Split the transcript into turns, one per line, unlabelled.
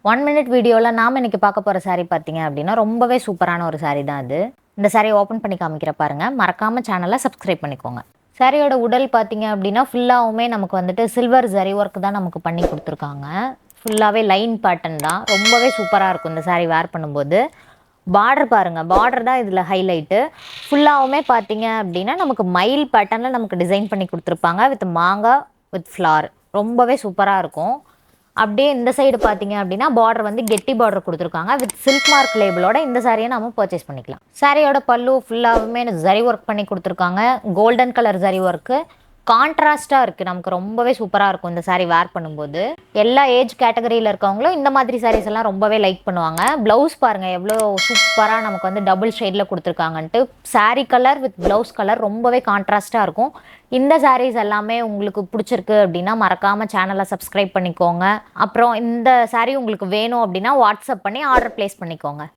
1 minute வீடியோவில் நாம் இன்றைக்கி பார்க்க போகிற saree பார்த்தீங்க அப்படின்னா ரொம்பவே சூப்பரான ஒரு saree தான் அது. இந்த saree ஓப்பன் பண்ணி காமிக்கிற பாருங்கள். மறக்காமல் சேனலை சப்ஸ்கிரைப் பண்ணிக்கோங்க. சாரியோட உடல் பார்த்தீங்க அப்படின்னா ஃபுல்லாகவுமே நமக்கு வந்துட்டு சில்வர் ஜரி ஒர்க் தான் நமக்கு பண்ணி கொடுத்துருக்காங்க. ஃபுல்லாகவே லைன் பேட்டர்ன் தான். ரொம்பவே சூப்பராக இருக்கும் இந்த saree வேர் பண்ணும்போது. பார்டர் பாருங்கள், பார்டர் தான் இதில் ஹைலைட்டு. ஃபுல்லாகவுமே பார்த்தீங்க அப்படின்னா நமக்கு மயில் பேட்டர்னில் நமக்கு டிசைன் பண்ணி கொடுத்துருப்பாங்க வித் மாங்காய் வித் ஃப்ளார். ரொம்பவே சூப்பராக இருக்கும். அப்படியே இந்த சைடு பார்த்தீங்க அப்படின்னா பார்டர் வந்து கெட்டி பார்டர் கொடுத்துருக்காங்க வித் சில்க் மார்க் லேபிளோட. இந்த சாரியை நம்ம பர்ச்சேஸ் பண்ணிக்கலாம். சாரியோட பல்லு ஃபுல்லாகவுமே ஜரி ஒர்க் பண்ணி கொடுத்துருக்காங்க. கோல்டன் கலர் ஜரி ஒர்க்கு கான்ட்ராஸ்ட்டாக இருக்குது. நமக்கு ரொம்பவே சூப்பராக இருக்கும் இந்த சாரீ வேர் பண்ணும்போது. எல்லா ஏஜ் கேட்டகரியில் இருக்கவங்களும் இந்த மாதிரி சாரீஸ் எல்லாம் ரொம்பவே லைக் பண்ணுவாங்க. ப்ளவுஸ் பாருங்கள் எவ்வளோ சூப்பராக நமக்கு வந்து டபுள் ஷேடில் கொடுத்துருக்காங்கன்ட்டு. Sari colour with blouse colour ரொம்பவே கான்ட்ராஸ்ட்டாக இருக்கும். இந்த சாரீஸ் எல்லாமே உங்களுக்கு பிடிச்சிருக்கு அப்படின்னா மறக்காமல் சேனலை சப்ஸ்கிரைப் பண்ணிக்கோங்க. அப்புறம் இந்த சாரீ உங்களுக்கு வேணும் அப்படின்னா வாட்ஸ்அப் பண்ணி ஆர்டர் ப்ளேஸ் பண்ணிக்கோங்க.